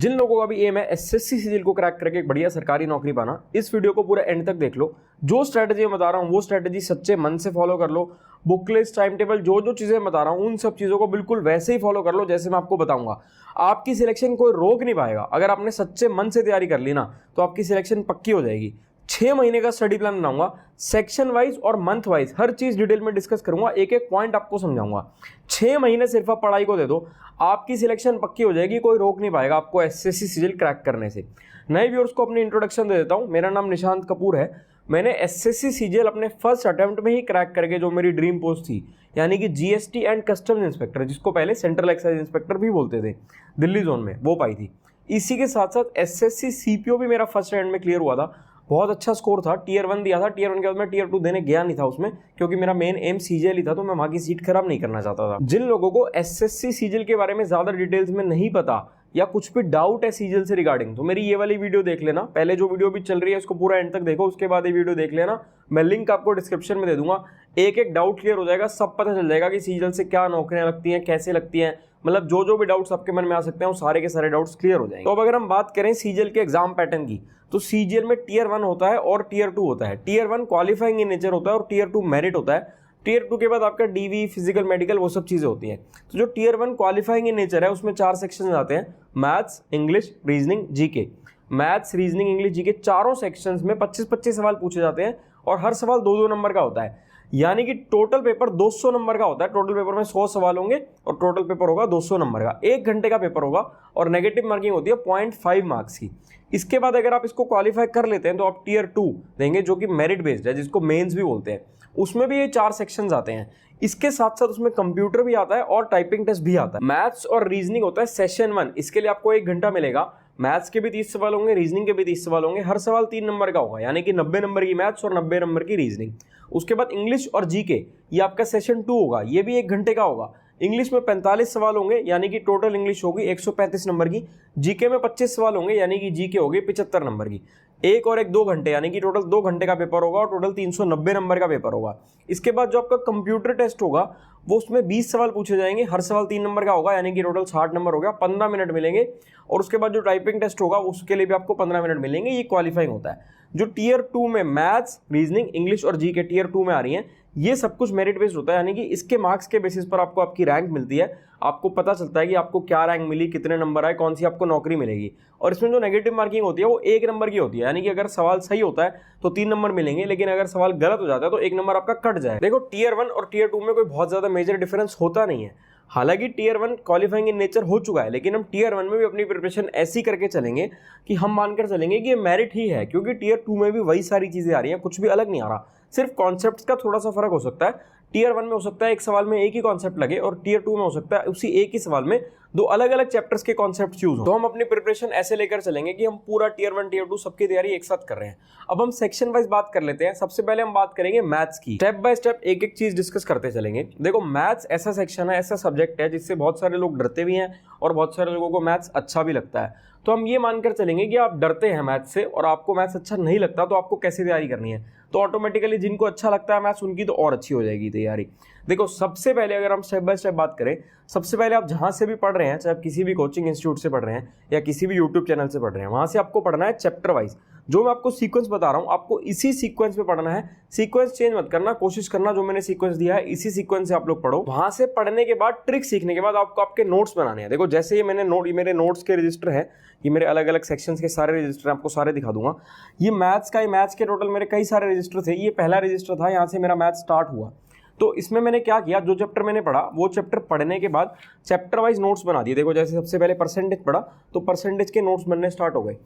जिन लोगों का भी एम है एसएससी सीजीएल को क्रैक करके एक बढ़िया सरकारी नौकरी पाना, इस वीडियो को पूरा एंड तक देख लो। जो स्ट्रैटेजी मैं बता रहा हूँ वो स्ट्रैटेजी सच्चे मन से फॉलो कर लो। बुक लिस्ट, टाइम टेबल, जो जो चीजें बता रहा हूँ उन सब चीजों को बिल्कुल वैसे ही फॉलो कर लो जैसे मैं आपको बताऊंगा। आपकी सिलेक्शन कोई रोक नहीं पाएगा। अगर आपने सच्चे मन से तैयारी कर ली ना तो आपकी सिलेक्शन पक्की हो जाएगी। 6 महीने का स्टडी प्लान बनाऊंगा, सेक्शन वाइज और मंथ वाइज हर चीज डिटेल में डिस्कस करूंगा, एक एक पॉइंट आपको समझाऊंगा। 6 महीने सिर्फ आप पढ़ाई को दे दो, आपकी सिलेक्शन पक्की हो जाएगी। कोई रोक नहीं पाएगा आपको एसएससी सीजीएल क्रैक करने से। नए व्यूअर्स को अपनी इंट्रोडक्शन दे देता हूं। मेरा नाम निशांत कपूर है। मैंने एसएससी सीजीएल अपने फर्स्ट अटेम्प्ट में ही क्रैक करके, जो मेरी ड्रीम पोस्ट थी यानी कि जीएसटी एंड कस्टम्स इंस्पेक्टर, जिसको पहले सेंट्रल एक्साइज इंस्पेक्टर भी बोलते थे, दिल्ली जोन में, वो पाई थी। इसी के साथ साथ एसएससी सीपीओ भी मेरा फर्स्ट अटेम्प्ट में क्लियर हुआ था। बहुत अच्छा स्कोर था, टियर 1 दिया था। टियर 1 के बाद मैं टियर 2 देने गया नहीं था उसमें, क्योंकि मेरा मेन एम सीजीएल ही था, तो मैं वहां की सीट खराब नहीं करना चाहता था। जिन लोगों को एसएससी सीजीएल के बारे में ज्यादा डिटेल्स में नहीं पता या कुछ भी डाउट है सीजीएल से रिगार्डिंग, तो मेरी ये वाली वीडियो देख लेना। पहले जो वीडियो भी चल रही है इसको पूरा एंड तक देखो, उसके बाद ये वीडियो देख लेना। मैं लिंक आपको डिस्क्रिप्शन में दे दूंगा। एक एक डाउट क्लियर हो जाएगा, सब पता चल जाएगा कि सीजीएल से क्या नौकरियां लगती हैं, कैसे लगती हैं, मतलब जो जो भी डाउट्स आपके मन में आ सकते हैं वो सारे के सारे डाउट्स क्लियर हो जाएंगे। तो अब अगर हम बात करें सीजीएल के एग्जाम पैटर्न की, तो सीजीएल में टियर 1 होता है और टियर 2 होता है। टियर 1 क्वालिफाइंग इन नेचर होता है और टियर 2 मेरिट होता है। टियर 2 के बाद आपका डीवी, फिजिकल, मेडिकल, वो सब चीजें होती हैं। तो जो टियर 1 क्वालिफाइंग इन नेचर है उसमें 4 सेक्शन आते हैं: maths, English, reasoning, GK. Maths, reasoning, English, GK चारों सेक्शंस में 25-25 सवाल पूछे जाते हैं और हर सवाल 2-2 नंबर का होता है। यानी कि टोटल पेपर 200 नंबर का होता है। टोटल पेपर में 100 सवाल होंगे और टोटल पेपर होगा 200 नंबर का। 1 घंटे का पेपर होगा और नेगेटिव मार्किंग होती है 0.5 मार्क्स की। इसके बाद अगर आप इसको क्वालिफाई कर लेते हैं तो आप टियर 2 देंगे, जो कि मेरिट बेस्ड है, जिसको मेंस भी बोलते हैं। उसमें भी ये 4 सेक्शंस आते हैं। इसके साथ साथ उसमें कंप्यूटर भी आता है और टाइपिंग टेस्ट भी आता है। मैथ्स और रीजनिंग होता है सेशन 1। इसके लिए आपको 1 घंटा मिलेगा। मैथ्स के भी 30 सवाल होंगे, रीजनिंग के भी 30 सवाल होंगे। हर सवाल 3 नंबर का होगा, यानी कि 90 नंबर की मैथ्स और 90 नंबर की रीजनिंग। उसके बाद इंग्लिश और जीके, ये आपका सेशन 2 होगा। ये भी 1 घंटे का होगा। इंग्लिश में 45 सवाल होंगे, यानी कि टोटल इंग्लिश होगी 135 नंबर की। जीके में 25 सवाल होंगे, यानी कि जीके होगी 75 नंबर की। 1 और 1 2 घंटे, यानी कि टोटल 2 घंटे का पेपर होगा और टोटल 390 नंबर का पेपर होगा। इसके बाद जो आपका कंप्यूटर टेस्ट होगा वो उसमें 20 सवाल पूछे जाएंगे। हर सवाल 3 नंबर का होगा, यानी कि टोटल 60 नंबर हो गया। 15 मिनट मिलेंगे। और उसके बाद जो टाइपिंग टेस्ट होगा उसके लिए भी आपको 15 मिनट मिलेंगे। ये क्वालिफाइंग होता है। जो टियर 2 में मैथ्स, रीजनिंग, इंग्लिश और जीके टियर 2 में आ रही हैं, ये सब कुछ मेरिट बेस्ड होता है, यानी कि इसके मार्क्स के बेसिस पर आपको आपकी रैंक मिलती है। आपको पता चलता है कि आपको क्या रैंक मिली, कितने नंबर आए, कौन सी आपको नौकरी मिलेगी। और इसमें जो नेगेटिव मार्किंग होती है वो 1 नंबर की होती है, यानी कि अगर सवाल सही होता है तो 3 नंबर मिलेंगे, लेकिन अगर सवाल गलत हो जाता है तो 1 नंबर आपका कट जाए। देखो, टियर 1 और टियर 2 में कोई बहुत ज्यादा मेजर डिफरेंस होता नहीं है। हालांकि टियर 1 क्वालिफाइंग इन नेचर हो चुका है, लेकिन हम टियर 1 में भी अपनी प्रिपरेशन ऐसी करके चलेंगे कि हम मानकर चलेंगे कि ये मेरिट ही है, क्योंकि टियर 2 में भी वही सारी चीजें आ रही हैं, कुछ भी अलग नहीं आ रहा। सिर्फ कॉन्सेप्ट्स का थोड़ा सा फर्क हो सकता है। टियर 1 में हो सकता है एक सवाल में एक ही कॉन्सेप्ट लगे और टियर 2 में हो सकता है उसी एक ही सवाल में 2 अलग अलग चैप्टर्स के कॉन्सेप्ट यूज हो। तो हम अपनी प्रिपरेशन ऐसे लेकर चलेंगे कि हम पूरा टियर 1 टियर 2 सबकी तैयारी एक साथ कर रहे हैं। अब हम सेक्शन वाइज बात कर लेते हैं। सबसे पहले हम बात करेंगे मैथ्स की। स्टेप बाय स्टेप एक एक चीज डिस्कस करते चलेंगे। देखो, मैथ्स ऐसा सेक्शन है, ऐसा सब्जेक्ट है जिससे बहुत सारे लोग डरते भी हैं और बहुत सारे लोगों को मैथ्स अच्छा भी लगता है। तो हम ये मानकर चलेंगे कि आप डरते हैं मैथ्स से और आपको मैथ्स अच्छा नहीं लगता, तो आपको कैसे तैयारी करनी है। तो ऑटोमेटिकली जिनको अच्छा लगता है मैथ्स, उनकी तो और अच्छी हो जाएगी तैयारी। देखो, सबसे पहले अगर हम स्टेप बाय स्टेप बात करें, सबसे पहले आप जहां से भी पढ़ रहे हैं, चाहे आप किसी भी कोचिंग इंस्टीट्यूट से पढ़ रहे हैं या किसी भी यूट्यूब चैनल से पढ़ रहे हैं, वहां से आपको पढ़ना है चैप्टर वाइज। जो मैं आपको सीक्वेंस बता रहा हूं, आपको इसी सीक्वेंस में पढ़ना है। सीक्वेंस चेंज मत करना, कोशिश करना जो मैंने सीक्वेंस दिया है इसी सीक्वेंस से आप लोग पढ़ो। वहां से पढ़ने के बाद, ट्रिक सीखने के बाद आपको आपके नोट्स बनाने हैं। देखो, जैसे ये मेरे नोट्स के रजिस्टर है, ये मेरे अलग अलग सेक्शंस के सारे रजिस्टर आपको सारे दिखा दूंगा। ये मैथ्स के टोटल मेरे कई सारे रजिस्टर थे। ये पहला रजिस्टर था, यहाँ से मेरा मैथ स्टार्ट हुआ। तो इसमें मैंने क्या किया, जो चैप्टर मैंने पढ़ा वो चैप्टर पढ़ने के बाद चैप्टर वाइज नोट्स बना दिए। देखो, जैसे सबसे पहले परसेंटेज पढ़ा तो परसेंटेज के नोट्स बनने स्टार्ट हो गए।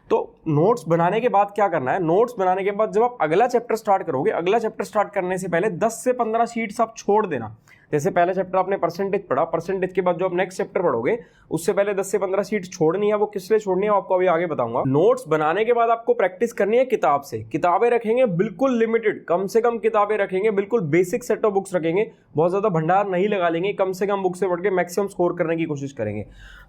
तो नोट्स बनाने के बाद क्या करना है, नोट्स बनाने के बाद जब आप अगला चैप्टर स्टार्ट करोगे, अगला चैप्टर स्टार्ट करने से पहले 10 से 15 शीट्स आप छोड़ देना। जैसे पहला चैप्टर आपने परसेंटेज पढ़ा, परसेंटेज के बाद जो आप नेक्स्ट चैप्टर पढ़ोगे उससे पहले 10 से 15 शीट्स छोड़नी है। वो किस लिए छोड़नी है आपको अभी आगे बताऊंगा। नोट्स बनाने के बाद आपको प्रैक्टिस करनी है किताब से। किताबें रखेंगे बिल्कुल लिमिटेड, कम से कम किताबें रखेंगे, बिल्कुल बेसिक सेट ऑफ बुक्स रखेंगे, बहुत ज्यादा भंडार नहीं लगा लेंगे, कम से कम बुक से पढ़ के मैक्सिमम स्कोर करने की कोशिश करेंगे।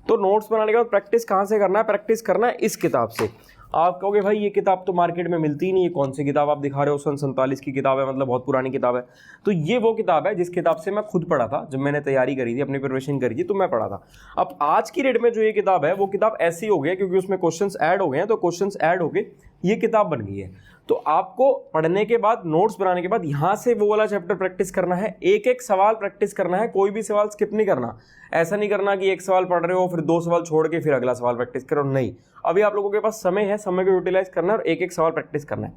तो नोट्स बनाने के बाद प्रैक्टिस कहां से करना है, प्रैक्टिस करना है इस किताब से। आप कहोगे भाई ये किताब तो मार्केट में मिलती ही नहीं है, कौन सी किताब आप दिखा रहे हो, सन 47 की किताब है, मतलब बहुत पुरानी किताब है। तो ये वो किताब है जिस किताब से मैं खुद पढ़ा था, जब मैंने तैयारी करी थी, अपनी प्रिपरेशन करी थी, तो मैं पढ़ा था। अब आज की डेट में जो ये किताब है वो किताब ऐसी हो गई है क्योंकि उसमें क्वेश्चंस ऐड हो गए हैं, तो क्वेश्चंस ऐड होके ये किताब बन गई है। तो आपको पढ़ने के बाद, नोट्स बनाने के बाद यहाँ से वो वाला चैप्टर प्रैक्टिस करना है, एक एक सवाल प्रैक्टिस करना है, कोई भी सवाल स्किप नहीं करना। ऐसा नहीं करना कि एक सवाल पढ़ रहे हो फिर 2 सवाल छोड़ के फिर अगला सवाल प्रैक्टिस करो, नहीं। अभी आप लोगों के पास समय है, समय को यूटिलाइज करना है और एक एक सवाल प्रैक्टिस करना है।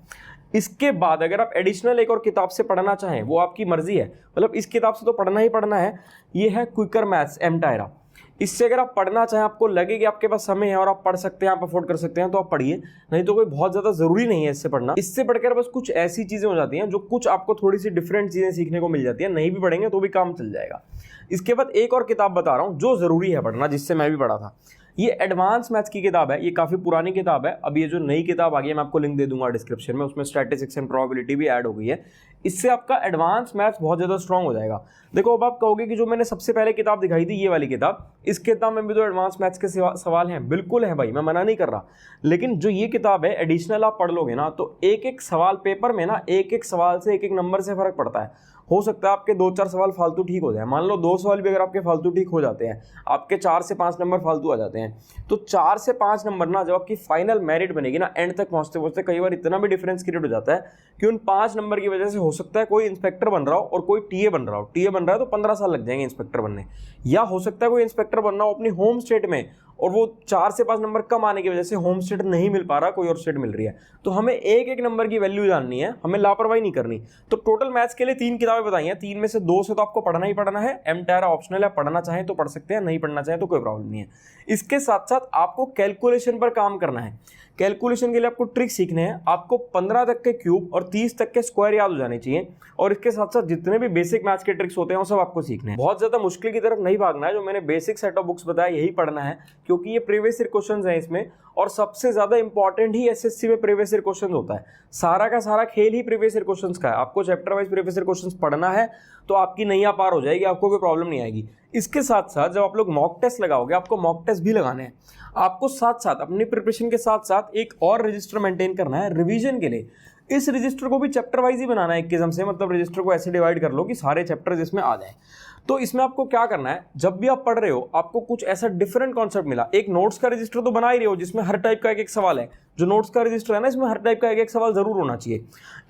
इसके बाद अगर आप एडिशनल एक और किताब से पढ़ना चाहें, वो आपकी मर्जी है, मतलब इस किताब से तो पढ़ना ही पढ़ना है। ये है क्विकर मैथ्स एम टायरा। इससे अगर आप पढ़ना चाहें, आपको लगे कि आपके पास समय है और आप पढ़ सकते हैं, आप अफोर्ड कर सकते हैं, तो आप पढ़िए, नहीं तो कोई बहुत ज़्यादा ज़रूरी नहीं है इससे पढ़ना। इससे पढ़कर बस कुछ ऐसी चीज़ें हो जाती हैं जो कुछ आपको थोड़ी सी डिफरेंट चीज़ें सीखने को मिल जाती हैं, नहीं भी पढ़ेंगे तो भी काम चल जाएगा। इसके बाद एक और किताब बता रहा हूँ जो ज़रूरी है पढ़ना, जिससे मैं भी पढ़ा था। ये एडवांस मैथ्स की किताब है, ये काफ़ी पुरानी किताब है। अब ये जो नई किताब आ गई है, मैं आपको लिंक दे दूंगा डिस्क्रिप्शन में, उसमें स्टैटिस्टिक्स एंड प्रोबेबिलिटी भी ऐड हो गई है। इससे आपका एडवांस मैथ्स बहुत ज़्यादा स्ट्रॉन्ग हो जाएगा। देखो अब आप कहोगे कि जो मैंने सबसे पहले किताब दिखाई थी, ये वाली किताब, इस किताब में भी तो एडवांस मैथ्स के सवाल हैं, बिल्कुल है भाई, मैं मना नहीं कर रहा। लेकिन जो ये किताब है एडिशनल आप पढ़ लोगे ना, तो एक एक सवाल पेपर में ना, एक एक सवाल से एक एक नंबर से फर्क पड़ता है। हो सकता है आपके 2-4 सवाल फालतू ठीक हो जाए, मान लो 2 सवाल भी अगर आपके फालतू ठीक हो जाते हैं, आपके 4 से 5 नंबर फालतू आ जाते हैं, तो 4 से 5 नंबर ना, जब आपकी फाइनल मेरिट बनेगी ना, एंड तक पहुंचते पहुंचते कई बार इतना भी डिफरेंस क्रिएट हो जाता है कि उन 5 नंबर की वजह से हो सकता है कोई इंस्पेक्टर बन रहा हो और कोई टीए बन रहा हो। टीए बन रहा है तो 15 साल लग जाएंगे इंस्पेक्टर बनने, या हो सकता है कोई इंस्पेक्टर बनना हो अपनी होम स्टेट में और वो 4 से 5 नंबर कम आने की वजह से होम स्टेट नहीं मिल पा रहा, कोई और स्टेट मिल रही है। तो हमें एक एक नंबर की वैल्यू जाननी है, हमें लापरवाही नहीं करनी। तो टोटल मैथ्स के लिए 3 किताबें बताई हैं, 3 में से 2 से तो आपको पढ़ना ही पढ़ना है। एम टायरा ऑप्शनल है, पढ़ना चाहें तो पढ़ सकते हैं, नहीं पढ़ना चाहें तो कोई प्रॉब्लम नहीं है। इसके साथ साथ आपको कैलकुलेशन पर काम करना है। कैलकुलेशन के लिए आपको ट्रिक सीखने हैं। आपको 15 तक के क्यूब और 30 तक के स्क्वायर याद हो जाने चाहिए, और इसके साथ साथ जितने भी बेसिक मैथ्स के ट्रिक्स होते हैं वो सब आपको सीखने हैं। बहुत ज्यादा मुश्किल की तरफ नहीं भागना है, जो मैंने बेसिक सेट ऑफ बुक्स बताया यही पढ़ना है, क्योंकि ये प्रीवियस ईयर क्वेश्चंस हैं इसमें, और सबसे ज्यादा इंपॉर्टेंट ही एसएससी में प्रीवियस ईयर क्वेश्चन होता है। सारा का सारा खेल ही प्रीवियस ईयर क्वेश्चंस का है। आपको chapter wise previous year questions पढ़ना है तो आपकी नैया पार हो जाएगी, आपको कोई प्रॉब्लम नहीं आएगी। इसके साथ साथ जब आप लोग मॉक टेस्ट लगाओगे, आपको मॉक टेस्ट भी लगाने हैं। आपको साथ साथ अपनी प्रिपरेशन के साथ साथ एक और रजिस्टर मेंटेन करना है रिवीजन के लिए। इस रजिस्टर को भी चैप्टर वाइज ही बनाना है एक किस्म से, मतलब रजिस्टर को ऐसे डिवाइड कर लो कि सारे चैप्टर इसमें आ जाएं। तो इसमें आपको क्या करना है, जब भी आप पढ़ रहे हो आपको कुछ ऐसा डिफरेंट कॉन्सेप्ट मिला, एक नोट्स का रजिस्टर तो बना ही रहे हो जिसमें हर टाइप का एक एक सवाल है। जो नोट्स का रजिस्टर है ना, इसमें हर टाइप का एक एक सवाल जरूर होना चाहिए।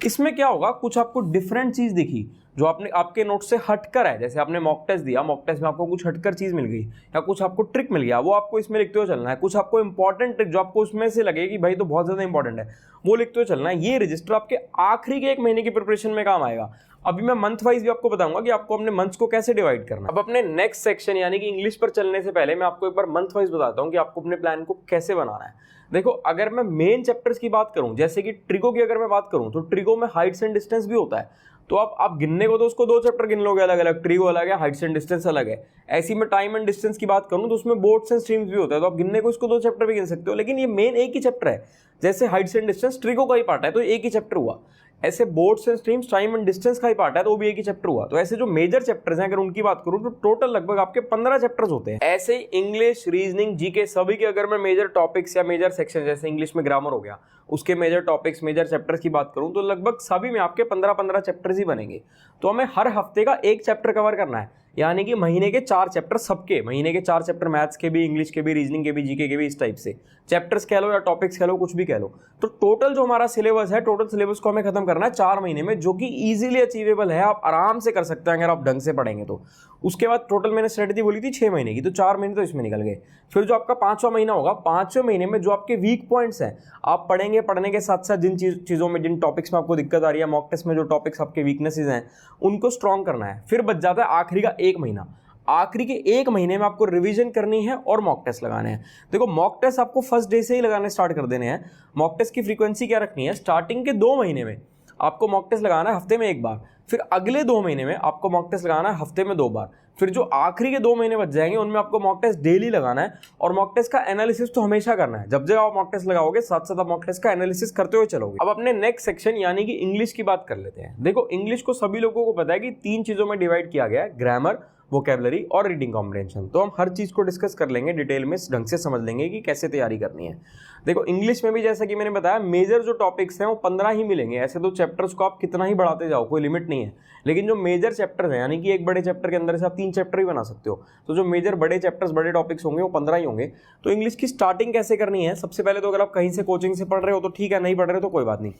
इसमें क्या होगा, कुछ आपको डिफरेंट चीज दिखी जो आपने आपके नोट से हटकर है। जैसे आपने मॉक टेस्ट दिया, मॉक टेस्ट में आपको कुछ हटकर चीज मिल गई या कुछ आपको ट्रिक मिल गया, वो आपको इसमें लिखते हुए चलना है। कुछ आपको इंपॉर्टेंट ट्रिक जो आपको उसमें से लगे कि भाई तो बहुत ज्यादा इंपॉर्टेंट है, वो लिखते हुए चलना है। ये रजिस्टर आपके आखिरी के 1 महीने की प्रिपरेशन में काम आएगा। अभी मैं मंथ वाइज भी आपको बताऊंगा कि आपको अपने मंथ्स को कैसे डिवाइड करना। अब अपने नेक्स्ट सेक्शन यानी कि इंग्लिश पर चलने से पहले मैं आपको एक बार मंथ वाइज बताता हूं कि आपको अपने प्लान को कैसे बनाना है। देखो, अगर मैं मेन चैप्टर्स की बात करूं, जैसे कि ट्रिगो की अगर मैं बात करूं, तो ट्रिगो में हाइट्स एंड डिस्टेंस भी होता है। तो आप गिनने को तो उसको 2 चैप्टर गिन लोगे अलग अलग, ट्रिगो अलग है, हाइट्स एंड डिस्टेंस अलग है। ऐसी में टाइम एंड डिस्टेंस की बात करूं तो उसमें बोर्ड्स एंड स्ट्रीम्स भी होता है, तो आप गिनने को इसको 2 चैप्टर भी गिन सकते हो, लेकिन ये मेन एक ही चैप्टर है। जैसे हाइट्स एंड डिस्टेंस ट्रिगो का ही पार्ट है तो एक ही चैप्टर हुआ, ऐसे boards and streams time and distance का ही पार्ट है तो वो भी एक ही चैप्टर हुआ। तो ऐसे जो मेजर चैप्टर्स हैं अगर उनकी बात करूं तो टोटल लगभग आपके 15 चैप्टर्स होते हैं। ऐसे इंग्लिश, रीजनिंग, जीके सभी के अगर मैं मेजर टॉपिक्स या मेजर सेक्शन, जैसे इंग्लिश में ग्रामर हो गया, उसके मेजर टॉपिक्स, मेजर चैप्टर्स की बात करूं तो लगभग सभी में आपके 15-15 चैप्टर्स ही बनेंगे। तो हमें हर हफ्ते का एक चैप्टर कवर करना है, यानी कि महीने के 4 चैप्टर, सबके महीने के 4 चैप्टर, मैथ्स के भी, इंग्लिश के भी, रीजनिंग के भी, जीके के भी, इस टाइप से चैप्टर्स कह लो या टॉपिक्स कह लो, कुछ भी कह लो। तो टोटल जो हमारा सिलेबस है, टोटल सिलेबस को हमें खत्म करना है 4 महीने में, जो कि इजीली अचीवेबल है, आप आराम से कर सकते हैं अगर आप ढंग से पढ़ेंगे तो। उसके बाद टोटल मैंने स्ट्रेटेजी बोली थी 6 महीने की, तो 4 महीने तो इसमें निकल गए। फिर जो आपका 5वां महीना होगा, 5वें महीने में जो आपके वीक पॉइंट्स हैं आप पढ़ेंगे, पढ़ने के साथ साथ जिन चीज़ों में, जिन टॉपिक्स में आपको दिक्कत आ रही है, मॉक टेस्ट में जो टॉपिक्स आपके वीकनेसेस हैं उनको स्ट्रॉन्ग करना है। फिर बच जाता है आखिरी का 1 महीना। आखिरी के 1 महीने में आपको रिवीजन करनी है और मॉक टेस्ट लगाने हैं। देखो, मॉक टेस्ट आपको फर्स्ट डे से ही लगाने स्टार्ट कर देने हैं। मॉक टेस्ट की फ्रीक्वेंसी क्या रखनी है, स्टार्टिंग के 2 महीने में आपको मॉक टेस्ट लगाना है हफ्ते में 1 बार, फिर अगले 2 महीने में आपको मॉक टेस्ट लगाना है हफ्ते में 2 बार, फिर जो आखिरी के 2 महीने बच जाएंगे उनमें आपको मॉक टेस्ट डेली लगाना है। और मॉक टेस्ट का एनालिसिस तो हमेशा करना है, जब जब आप मॉक टेस्ट लगाओगे साथ साथ आप मॉक टेस्ट का एनालिसिस करते हुए चलोगे। अब अपने नेक्स्ट सेक्शन यानी कि इंग्लिश की बात कर लेते हैं। देखो, इंग्लिश को सभी लोगों को पता है कि 3 चीजों में डिवाइड किया गया है, ग्रामर, वोकैबुलरी और रीडिंग कॉम्प्रिहेंशन। तो हम हर चीज़ को डिस्कस कर लेंगे डिटेल में, ढंग से समझ लेंगे कि कैसे तैयारी करनी है। देखो इंग्लिश में भी जैसा कि मैंने बताया मेजर जो टॉपिक्स हैं वो 15 ही मिलेंगे। ऐसे तो चैप्टर्स को आप कितना ही बढ़ाते जाओ, कोई लिमिट नहीं है, लेकिन जो मेजर चैप्टर्स हैं यानी कि एक बड़े चैप्टर के अंदर से आप 3 चैप्टर ही बना सकते हो, तो जो मेजर बड़े चैप्टर्स बड़े टॉपिक्स होंगे वो 15 ही होंगे। तो इंग्लिश की स्टार्टिंग कैसे करनी है, सबसे पहले तो अगर आप कहीं से कोचिंग से पढ़ रहे हो तो ठीक है, नहीं पढ़ रहे हो तो कोई बात नहीं।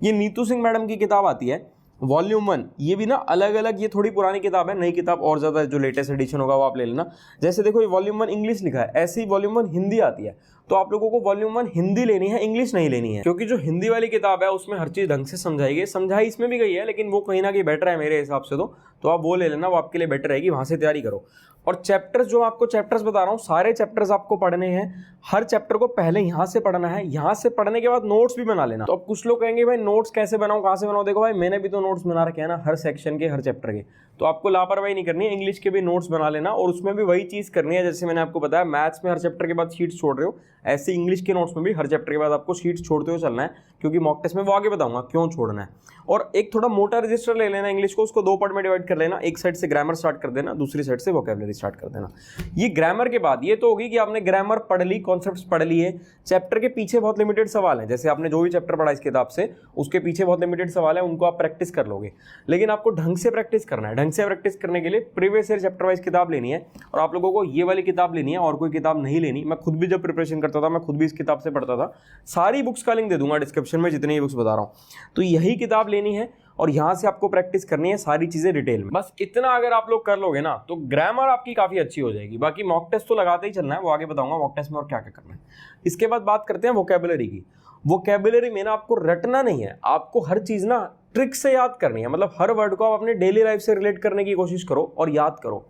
ये नीतू सिंह मैडम की किताब आती है वॉल्यूम 1, ये भी ना अलग अलग, ये थोड़ी पुरानी किताब है, नई किताब और ज़्यादा जो लेटेस्ट एडिशन होगा वो आप ले लेना। जैसे देखो ये वॉल्यूम 1 इंग्लिश लिखा है, ऐसे ही वॉल्यूम 1 हिंदी आती है, तो आप लोगों को वॉल्यूम 1 हिंदी लेनी है, इंग्लिश नहीं लेनी है, क्योंकि जो हिंदी वाली किताब है उसमें हर चीज़ ढंग से समझाई गई, समझाई इसमें भी गई है, लेकिन वो कहीं ना कहीं बेटर है मेरे हिसाब से। तो आप वो ले लेना, वो आपके लिए बेटर रहेगी, वहाँ से तैयारी करो। और चैप्टर्स जो आपको चैप्टर्स बता रहा हूँ सारे चैप्टर्स आपको पढ़ने हैं, हर चैप्टर को पहले यहाँ से पढ़ना है, यहाँ से पढ़ने के बाद नोट्स भी बना लेना। तो अब कुछ लोग कहेंगे भाई नोट्स कैसे बनाऊँ, कहाँ से बनाऊँ, देखो भाई मैंने भी तो नोट्स बना रखे हैं ना हर सेक्शन के, हर चैप्टर के, तो आपको लापरवाही नहीं करनी है, इंग्लिश के भी नोट्स बना लेना और उसमें भी वही चीज़ करनी है जैसे मैंने आपको बताया। मैथ्स में हर चैप्टर के बाद शीट्स छोड़ रहे हो, ऐसे इंग्लिश के नोट्स में भी हर चैप्टर के बाद आपको शीट्स छोड़ते हुए चलना है, क्योंकि मॉक टेस्ट में वो आगे बताऊंगा क्यों छोड़ना है। और एक थोड़ा मोटा रजिस्टर ले लेना इंग्लिश को, उसको 2 पार्ट में डिवाइड कर लेना, एक साइड से ग्रामर स्टार्ट कर देना, दूसरी साइड से वोकैबुलरी स्टार्ट कर देना। ये ग्रामर के बाद ये तो होगी कि आपने ग्रामर पढ़ ली, कॉन्सेप्ट्स पढ़ लिए, चैप्टर के पीछे बहुत लिमिटेड सवाल हैं, जैसे आपने जो भी चैप्टर पढ़ा इस किताब से उसके पीछे बहुत लिमिटेड सवाल है, उनको आप प्रैक्टिस कर लोगे, लेकिन आपको ढंग से प्रैक्टिस करना है। ढंग से प्रैक्टिस करने के लिए प्रीवियस ईयर चैप्टर वाइज किताब लेनी है, और आप लोगों को ये वाली किताब लेनी है और कोई किताब नहीं लेनी। मैं खुद भी जब प्रिपरेशन करता था मैं खुद भी इस किताब से पढ़ता था, सारी बुक्स का लिंक दे दूंगा डिस्क्रिप्शन में, जितनी बुक्स बता रहा हूँ, तो यही किताब लेनी है और यहाँ से आपको प्रैक्टिस करनी है सारी चीजें डिटेल में। बस इतना अगर आप लोग कर लोगे ना तो ग्रामर आपकी काफी अच्छी हो जाएगी। बाकी मॉक टेस्ट तो लगाते ही चलना है, वो आगे बताऊंगा मॉक टेस्ट में और क्या क्या करना है। इसके बाद बात करते हैं वोकैबुलरी की। वोकैबुलरी में ना आपको रटना नहीं है, आपको हर चीज ना ट्रिक से याद करनी है, मतलब हर वर्ड को आप अपने डेली लाइफ से रिलेट करने की कोशिश करो और याद करो।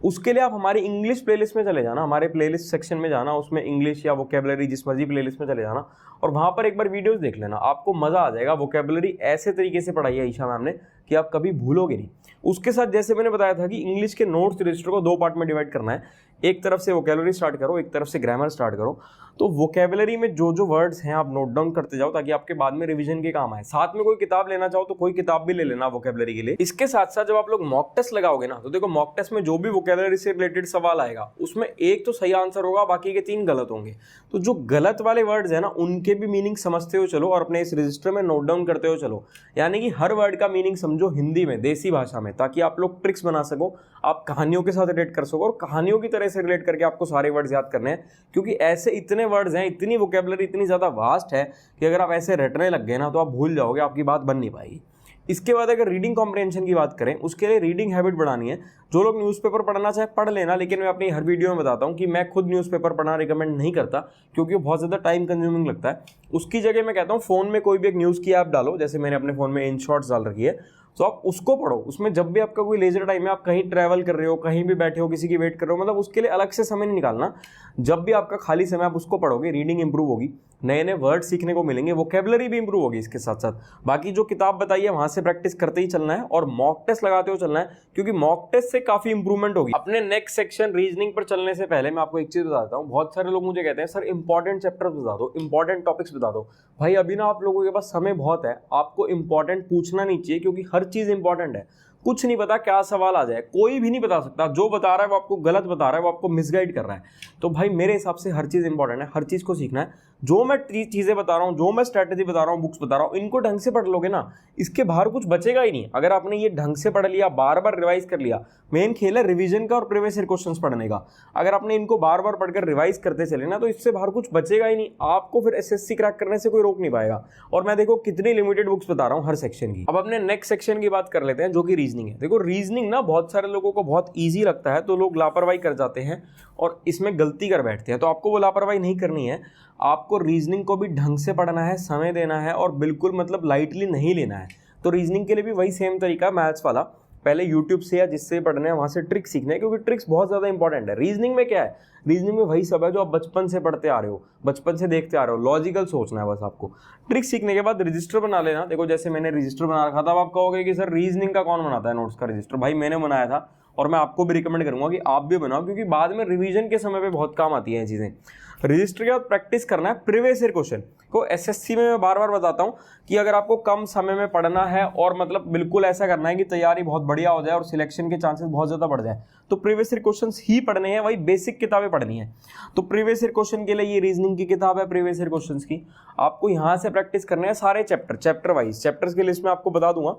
उसके लिए आप हमारी इंग्लिश प्लेलिस्ट में चले जाना, हमारे प्लेलिस्ट सेक्शन में जाना, उसमें इंग्लिश या वोकैबुलरी जिस मर्जी प्लेलिस्ट में चले जाना और वहाँ पर एक बार वीडियोस देख लेना, आपको मजा आ जाएगा। वोकैबुलरी ऐसे तरीके से पढ़ाई है ईशा मैम ने कि आप कभी भूलोगे नहीं। उसके साथ जैसे मैंने बताया था कि इंग्लिश के नोट्स रजिस्टर को 2 पार्ट में डिवाइड करना है, एक तरफ से वोकैबुलरी स्टार्ट करो, एक तरफ से ग्रामर स्टार्ट करो। तो वोकैबुलरी में जो जो वर्ड्स हैं आप नोट डाउन करते जाओ ताकि आपके बाद में रिवीजन के काम आए। साथ में कोई किताब लेना चाहो तो कोई किताब भी ले लेना वोकैबुलरी के लिए। इसके साथ साथ जब आप लोग मॉक टेस्ट लगाओगे ना तो देखो मॉक टेस्ट में जो भी वोकैबुलरी से रिलेटेड सवाल आएगा उसमें एक तो सही आंसर होगा, बाकी के 3 गलत होंगे। तो जो गलत वाले वर्ड्स हैं ना उनके भी मीनिंग समझते हुए चलो और अपने इस रजिस्टर में नोट डाउन करते हुए चलो, यानी कि हर वर्ड का मीनिंग समझो हिंदी में, देसी भाषा में, ताकि आप लोग ट्रिक्स बना सको, आप कहानियों के साथ रिलेट कर सको और कहानियों की तरह से रिलेट करके आपको सारे वर्ड्स याद करने हैं, क्योंकि ऐसे इतने वर्ड्स हैं, इतनी वोकैबुलरी इतनी ज़्यादा वास्ट है कि अगर आप ऐसे रटने लग गए ना तो आप भूल जाओगे, आपकी बात बन नहीं पाएगी। इसके बाद अगर रीडिंग कॉम्प्रिहेंशन की बात करें, उसके लिए रीडिंग हैबिट बढ़ानी है। जो लोग न्यूज़पेपर पढ़ना चाहे पढ़ लेना, लेकिन मैं अपनी हर वीडियो में बताता हूँ कि मैं खुद न्यूज़पेपर पढ़ना रिकमेंड नहीं करता, क्योंकि वो बहुत ज़्यादा टाइम कंज्यूमिंग लगता है। उसकी जगह मैं कहता हूँ फ़ोन में कोई भी एक न्यूज़ की ऐप डालो, जैसे मैंने अपने फ़ोन में इन शॉर्ट्स डाल रखी है, तो आप उसको पढ़ो। उसमें जब भी आपका कोई लेजर टाइम है, आप कहीं ट्रैवल कर रहे हो, कहीं भी बैठे हो, किसी की वेट कर रहे हो, मतलब उसके लिए अलग से समय नहीं निकालना। जब भी आपका खाली समय आप उसको पढ़ोगे, रीडिंग इंप्रूव होगी, नए नए वर्ड सीखने को मिलेंगे, वोकैबुलरी भी इंप्रूव होगी इसके साथ साथ। बाकी जो किताब बताई है वहां से प्रैक्टिस करते ही चलना है और मॉक टेस्ट लगाते हुए चलना है, क्योंकि मॉक टेस्ट से काफी इंप्रूवमेंट होगी। अपने नेक्स्ट सेक्शन रीजनिंग पर चलने से पहले मैं आपको एक चीज बताता हूँ। बहुत सारे लोग मुझे कहते हैं सर इंपॉर्टेंट चैप्टर्स बता दो, इंपॉर्टेंट टॉपिक्स बता दो। भाई अभी ना आप लोगों के पास समय बहुत है, आपको इंपॉर्टेंट पूछना नहीं चाहिए, क्योंकि हर चीज इंपॉर्टेंट है। कुछ नहीं पता क्या सवाल आ जाए, कोई भी नहीं बता सकता। जो बता रहा है वो आपको गलत बता रहा है, वो आपको मिसगाइड कर रहा है। तो भाई मेरे हिसाब से हर चीज़ इंपॉर्टेंट है, हर चीज़ को सीखना है। जो मैं चीज़ें बता रहा हूँ, जो मैं स्ट्रैटेजी बता रहा हूँ, बुक्स बता रहा हूँ, इनको ढंग से पढ़ लोगे ना, इसके बाहर कुछ बचेगा ही नहीं। अगर आपने ये ढंग से पढ़ लिया, बार बार रिवाइज कर लिया, मेन खेल है रिवीजन का और प्रीवियस ईयर क्वेश्चंस पढ़ने का। अगर आपने इनको बार बार पढ़कर रिवाइज करते चले ना तो इससे बाहर कुछ बचेगा ही नहीं, आपको फिर एसएससी क्रैक करने से कोई रोक नहीं पाएगा। और मैं देखो कितनी लिमिटेड बुक्स बता रहा हूँ हर सेक्शन की। अब अपने नेक्स्ट सेक्शन की बात कर लेते हैं, जो कि रीजनिंग है। देखो रीजनिंग ना बहुत सारे लोगों को बहुत ईजी लगता है, तो लोग लापरवाही कर जाते हैं और इसमें गलती कर बैठते हैं। तो आपको वो लापरवाही नहीं करनी है, आपको रीजनिंग को भी ढंग से पढ़ना है, समय देना है और बिल्कुल मतलब लाइटली नहीं लेना है। तो रीजनिंग के लिए भी वही सेम तरीका मैथ्स वाला, पहले यूट्यूब से या जिससे पढ़ना है वहाँ से ट्रिक्स सीखना है, क्योंकि ट्रिक्स बहुत ज़्यादा इंपॉर्टेंट है। रीजनिंग में क्या है, रीजनिंग में वही सब है जो आप बचपन से पढ़ते आ रहे हो, बचपन से देखते आ रहे हो, लॉजिकल सोचना है बस आपको। ट्रिक्स सीखने के बाद रजिस्टर बना लेना। देखो जैसे मैंने रजिस्टर बना रखा था, अब आप कहोगे कि सर रीजनिंग का कौन बनाता है नोट्स का रजिस्टर? भाई मैंने बनाया था और मैं आपको भी रिकमेंड करूंगा कि आप भी बनाओ, क्योंकि बाद में रिवीजन के समय पे बहुत काम आती है ये चीज़ें। रजिस्टर के बाद प्रैक्टिस करना है प्रीवियस ईयर क्वेश्चन को। एसएससी में मैं बार बार बताता हूँ कि अगर आपको कम समय में पढ़ना है और मतलब बिल्कुल ऐसा करना है कि तैयारी बहुत बढ़िया हो जाए और सिलेक्शन के चांसेस बहुत ज्यादा बढ़ जाए, तो प्रीवियस ईयर क्वेश्चंस ही पढ़ने हैं, वही बेसिक किताबें पढ़नी है। तो प्रीवियस ईयर क्वेश्चन के लिए ये रीजनिंग की किताब है प्रीवियस ईयर क्वेश्चंस की, आपको यहाँ से प्रैक्टिस करने हैं सारे चैप्टर वाइज। चैप्टर्स की लिस्ट में आपको बता दूंगा,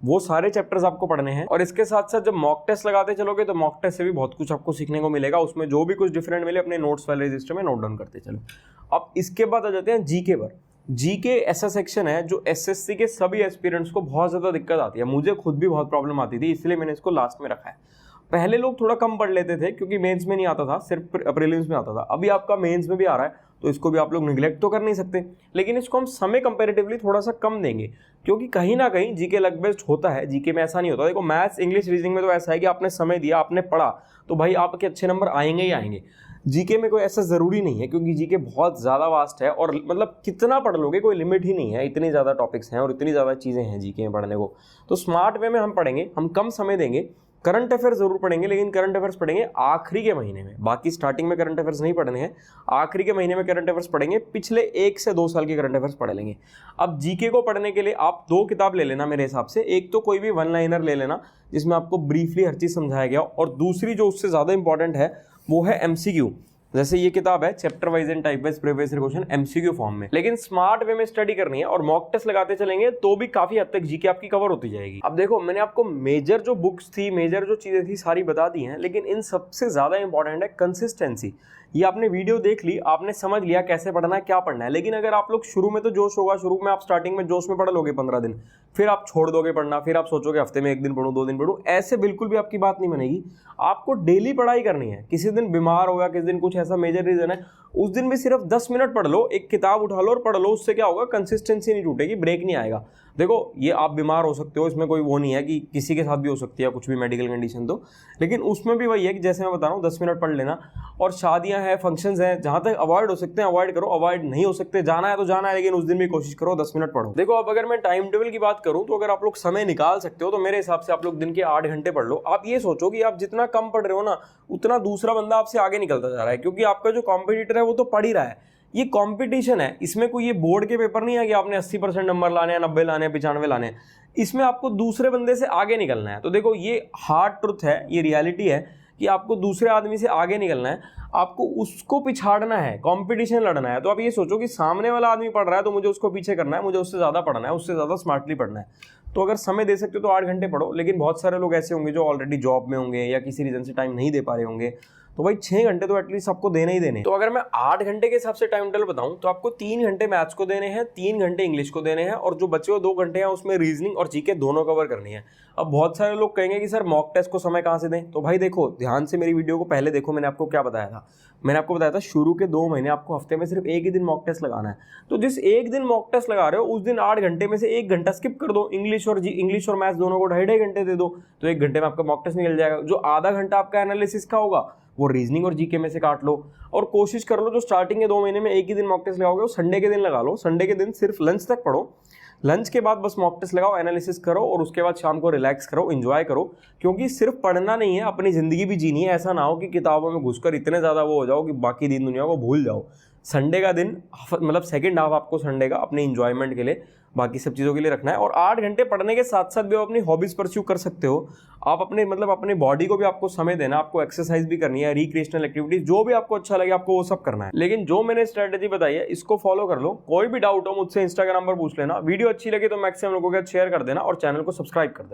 वो सारे चैप्टर्स आपको पढ़ने हैं। और इसके साथ साथ जब मॉक टेस्ट लगाते चलोगे तो मॉक टेस्ट से भी बहुत कुछ आपको सीखने को मिलेगा, उसमें जो भी कुछ डिफरेंट मिले अपने नोट्स वाले रजिस्टर में नोट डाउन करते चलो। अब इसके बाद आ जाते हैं जीके पर। जीके ऐसा सेक्शन है जो एसएससी के सभी एस्पिरेंट्स को बहुत ज्यादा दिक्कत आती है, मुझे खुद भी बहुत प्रॉब्लम आती थी, इसलिए मैंने इसको लास्ट में रखा है। पहले लोग थोड़ा कम पढ़ लेते थे क्योंकि मेंस में नहीं आता था, सिर्फ प्रीलिम्स में आता था। अभी आपका मेंस में भी आ रहा है तो इसको भी आप लोग निगलेक्ट तो कर नहीं सकते, लेकिन इसको हम समय कंपैरेटिवली थोड़ा सा कम देंगे क्योंकि कहीं ना कहीं जीके लक बेस्ड होता है। जीके में ऐसा नहीं होता, देखो मैथ्स इंग्लिश रीजनिंग में तो ऐसा है कि आपने समय दिया, आपने पढ़ा तो भाई आपके अच्छे नंबर आएंगे ही आएंगे। जीके में कोई ऐसा जरूरी नहीं है क्योंकि जीके बहुत ज्यादा वास्ट है और मतलब कितना पढ़ लोगे कोई लिमिट ही नहीं है, इतनी ज्यादा टॉपिक्स हैं और इतनी ज्यादा चीजें हैं जीके में पढ़ने को। तो स्मार्ट वे में हम पढ़ेंगे, हम कम समय देंगे, करंट अफेयर्स जरूर पढ़ेंगे, लेकिन करंट अफेयर्स पढ़ेंगे आखिरी के महीने में। बाकी स्टार्टिंग में करंट अफेयर्स नहीं पढ़ने हैं, आखिरी के महीने में करंट अफेयर्स पढ़ेंगे, पिछले 1 से 2 साल के करंट अफेयर्स पढ़ लेंगे। अब जीके को पढ़ने के लिए आप 2 किताब ले लेना मेरे हिसाब से, एक तो कोई भी वन लाइनर ले लेना जिसमें आपको ब्रीफली हर चीज समझाया गया, और दूसरी जो उससे ज्यादा इंपॉर्टेंट है वो है एमसीक्यू। जैसे ये किताब है chapter wise and type wise previous year question MCQ form में, लेकिन स्मार्ट वे में स्टडी करनी है और मॉक टेस्ट लगाते चलेंगे तो भी काफी हद तक जीके आपकी कवर होती जाएगी। अब देखो मैंने आपको मेजर जो बुक्स थी, मेजर जो चीजें थी सारी बता दी हैं, लेकिन इन सबसे ज्यादा इंपॉर्टेंट है कंसिस्टेंसी। ये आपने वीडियो देख ली, आपने समझ लिया कैसे पढ़ना है, क्या पढ़ना है, लेकिन अगर आप लोग शुरू में तो जोश होगा, शुरू में आप स्टार्टिंग में जोश में पढ़ लोगे 15 दिन, फिर आप छोड़ दोगे पढ़ना, फिर आप सोचोगे हफ्ते में 1 दिन पढ़ूं 2 दिन पढ़ूं, ऐसे बिल्कुल भी आपकी बात नहीं बनेगी। आपको डेली पढ़ाई करनी है। किसी दिन बीमार होगा, किसी दिन कुछ ऐसा मेजर रीजन है, उस दिन भी सिर्फ 10 मिनट पढ़ लो, एक किताब उठा लो और पढ़ लो। उससे क्या होगा, कंसिस्टेंसी नहीं टूटेगी, ब्रेक नहीं आएगा। देखो ये आप बीमार हो सकते हो, इसमें कोई वो नहीं है कि किसी के साथ भी हो सकती है कुछ भी मेडिकल कंडीशन, तो लेकिन उसमें भी वही है कि जैसे मैं बता रहा हूँ 10 मिनट पढ़ लेना। और शादियां हैं, फंक्शंस हैं, जहां तक अवॉइड हो सकते हैं अवॉइड करो, अवॉइड नहीं हो सकते जाना है तो जाना है, लेकिन उस दिन भी कोशिश करो 10 मिनट पढ़ो। देखो अब अगर मैं टाइम टेबल की बात करूं तो अगर आप लोग समय निकाल सकते हो तो मेरे हिसाब से आप लोग दिन के 8 घंटे पढ़ लो। आप ये सोचो कि आप जितना कम पढ़ रहे हो ना, उतना दूसरा बंदा आपसे आगे निकलता जा रहा है, क्योंकि आपका जो कॉम्पिटिटर है वो तो पढ़ ही रहा है। ये कंपटीशन है, इसमें कोई ये बोर्ड के पेपर नहीं है कि आपने 80% नंबर लाने हैं, 90 लाने हैं, 95 लाने हैं। इसमें आपको दूसरे बंदे से आगे निकलना है। तो देखो ये हार्ड ट्रुथ है, ये रियलिटी है कि आपको दूसरे आदमी से आगे निकलना है, आपको उसको पिछाड़ना है, कंपटीशन लड़ना है। तो आप ये सोचो कि सामने वाला आदमी पढ़ रहा है तो मुझे उसको पीछे करना है, मुझे उससे ज्यादा पढ़ना है, उससे ज्यादा स्मार्टली पढ़ना है। तो अगर समय दे सकते हो तो 8 घंटे पढ़ो, लेकिन बहुत सारे लोग ऐसे होंगे जो ऑलरेडी जॉब में होंगे या किसी रीजन से टाइम नहीं दे पा रहे होंगे, तो भाई 6 घंटे तो एटलीस्ट आपको देने ही देने। तो अगर मैं 8 घंटे के हिसाब से टाइम टेबल बताऊं तो आपको 3 घंटे मैथ्स को देने हैं, 3 घंटे इंग्लिश को देने हैं, और जो बचे हुए 2 घंटे हैं उसमें रीजनिंग और जीके दोनों कवर करनी है। अब बहुत सारे लोग कहेंगे कि सर मॉक टेस्ट को समय कहां से दें, तो भाई देखो ध्यान से मेरी वीडियो को पहले देखो, मैंने आपको क्या बताया था। मैंने आपको बताया था शुरू के 2 महीने आपको हफ्ते में सिर्फ 1 ही दिन मॉक टेस्ट लगाना है। तो जिस 1 दिन मॉक टेस्ट लगा रहे हो उस दिन 8 घंटे में से 1 घंटा स्किप कर दो, इंग्लिश और मैथ्स दोनों को 2.5 घंटे दे दो, तो 1 घंटे में आपका मॉक टेस्ट निकल जाएगा। जो आधा घंटा आपका एनालिसिस का होगा वो रीजनिंग और जीके में से काट लो, और कोशिश कर लो जो स्टार्टिंग के 2 महीने में 1 ही दिन मॉक टेस्ट लगाओगे वो संडे के दिन लगा लो। संडे के दिन सिर्फ लंच तक पढ़ो, लंच के बाद बस मॉक टेस्ट लगाओ, एनालिसिस करो, और उसके बाद शाम को रिलैक्स करो, एंजॉय करो। क्योंकि सिर्फ पढ़ना नहीं है, अपनी जिंदगी भी जीनी है। ऐसा ना हो कि किताबों में घुसकर इतने ज्यादा वो हो जाओ कि बाकी दिन दुनिया को भूल जाओ। संडे का दिन मतलब सेकंड हाफ आपको संडे का अपने इंजॉयमेंट के लिए, बाकी सब चीज़ों के लिए रखना है। और 8 घंटे पढ़ने के साथ साथ भी आप अपनी हॉबीज परस्यू कर सकते हो। आप अपने मतलब अपने बॉडी को भी आपको समय देना, आपको एक्सरसाइज भी करनी है, रिक्रिएशनल एक्टिविटीज जो भी आपको अच्छा लगे आपको वो सब करना है। लेकिन जो मैंने स्ट्रेटेजी बताई है इसको फॉलो कर लो। कोई भी डाउट हो मुझसे इंस्टाग्राम पर पूछ लेना। वीडियो अच्छी लगे तो मैक्सिमम लोगों के साथ शेयर कर देना और चैनल को सब्सक्राइब कर देना।